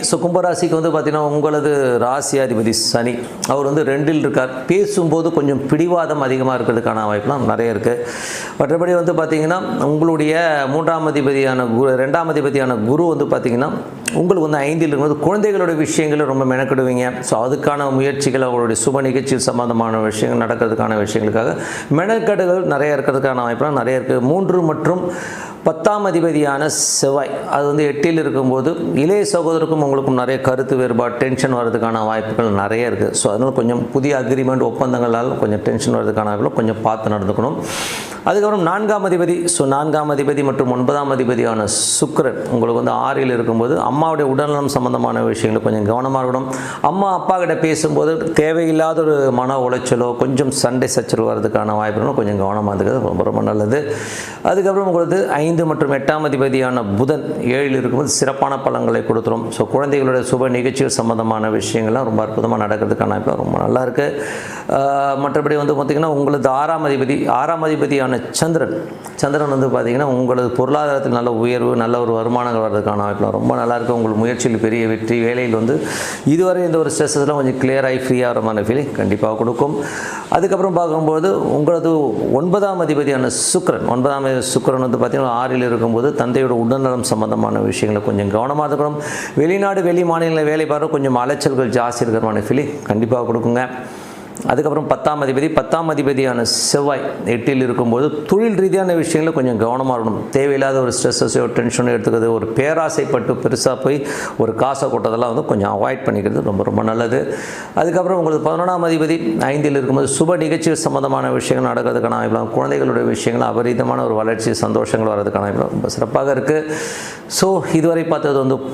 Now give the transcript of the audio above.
So கும்பராசிக்கு வந்து பார்த்திங்கன்னா உங்களது ராசியாதிபதி சனி அவர் வந்து 2ல் இருக்கார். பேசும்போது கொஞ்சம் பிடிவாதம் அதிகமாக இருக்கிறதுக்கான வாய்ப்புலாம் நிறைய இருக்குது. மற்றபடி வந்து பார்த்திங்கன்னா உங்களுடைய 3ஆம் அதிபதியான குரு 2ஆம் அதிபதியான குரு வந்து பார்த்திங்கன்னா உங்களுக்கு வந்து 5ல் இருக்கும்போது குழந்தைகளோட விஷயங்களை ரொம்ப மெனக்கிடுவீங்க. ஸோ அதுக்கான முயற்சிகள் அவங்களுடைய சுப நிகழ்ச்சி சம்பந்தமான விஷயங்கள் நடக்கிறதுக்கான விஷயங்களுக்காக மெனக்கெடுகள் நிறைய இருக்கிறதுக்கான வாய்ப்புலாம் நிறைய இருக்குது. 3 மற்றும் 10ஆம் அதிபதியான செவ்வாய் அது வந்து 8ல் இருக்கும்போது இளைய சகோதரருக்கும் உங்களுக்கும் நிறைய கருத்து வேறுபாடு டென்ஷன் வர்றதுக்கான வாய்ப்புகள் நிறைய இருக்குது. ஸோ அதனால் கொஞ்சம் புதிய அக்ரிமெண்ட் ஒப்பந்தங்களால் கொஞ்சம் டென்ஷன் வர்றதுக்கான வாய்ப்புகள் கொஞ்சம் பார்த்து நடந்துக்கணும். அதுக்கப்புறம் 4ஆம் அதிபதி ஸோ 4ஆம் அதிபதி மற்றும் 9ஆம் அதிபதியான சுக்கிரன் உங்களுக்கு வந்து 6ல் இருக்கும்போது அம்மாவுடைய உடல்நலம் சம்பந்தமான விஷயங்கள் கொஞ்சம் கவனமாக இருக்கணும். அம்மா அப்பா கிட்ட பேசும்போது தேவையில்லாத ஒரு மன உளைச்சலோ கொஞ்சம் சண்டை சச்சரவு வர்றதுக்கான வாய்ப்புகளும் கொஞ்சம் கவனமாக இருக்கிறது ரொம்ப ரொம்ப நல்லது. அதுக்கப்புறம் உங்களுக்கு 5 மற்றும் 8ஆம் அதிபதியான புதன் 7ல் இருக்கும்போது சிறப்பான பலன்களை கொடுத்துரும். ஸோ குழந்தைகளுடைய சுப நிகழ்ச்சிகள் சம்பந்தமான விஷயங்கள்லாம் ரொம்ப அற்புதமாக நடக்கிறதுக்கான வாய்ப்பு ரொம்ப நல்லா இருக்குது. மற்றபடி வந்து பார்த்திங்கன்னா உங்களது 6ஆம் அதிபதியான சந்திரன் வந்து பார்த்திங்கன்னா உங்களது பொருளாதாரத்தில் நல்ல உயர்வு நல்ல ஒரு வருமானங்கள் வர்றதுக்கான வாய்ப்புலாம் ரொம்ப நல்லாயிருக்கு. உங்கள் முயற்சியில் பெரிய வெற்றி வேலையில் வந்து இதுவரை இந்த ஒரு ஸ்ட்ரெஸ்ஸஸ்லாம் கொஞ்சம் கிளியராகி ஃப்ரீயாகிற மாதிரி ஃபீலிங் கண்டிப்பாக கொடுக்கும். அதுக்கப்புறம் பார்க்கும்போது உங்களது 9ஆம் அதிபதியான சுக்கிரன் வந்து பார்த்திங்கன்னா 6ல் இருக்கும்போது தந்தையோட உடல்நலம் சம்பந்தமான விஷயங்களை கொஞ்சம் கவனமாக இருக்கணும். வெளிநாடு வெளி மாநிலங்களில் வேலை பார்க்க கொஞ்சம் அலைச்சல்கள் ஜாஸ்தி இருக்கிற மாதிரி ஃபீலிங் கண்டிப்பாக கொடுக்குங்க. அதுக்கப்புறம் 10ஆம் அதிபதியான செவ்வாய் 8ல் இருக்கும்போது தொழில் ரீதியான விஷயங்களில் கொஞ்சம் கவனமாக இருக்கணும். தேவையில்லாத ஒரு ஸ்ட்ரெஸ்ஸையோ டென்ஷனோ எடுத்துக்கிறது ஒரு பேராசைப்பட்டு பெருசாக போய் ஒரு காசை கொட்டதெல்லாம் வந்து கொஞ்சம் அவாய்ட் பண்ணிக்கிறது ரொம்ப ரொம்ப நல்லது. அதுக்கப்புறம் உங்களுக்கு 11ஆம் அதிபதி 5ல் இருக்கும்போது சுப நிகழ்ச்சிகள் சம்பந்தமான விஷயங்கள் நடக்கிறதுக்கான வாய்ப்புலாம் குழந்தைகளுடைய விஷயங்கள் அபரிதமான ஒரு வளர்ச்சி சந்தோஷங்கள் வர்றதுக்கான வாய்ப்புலாம் ரொம்ப சிறப்பாக இருக்குது. ஸோ இதுவரை பார்த்தது வந்து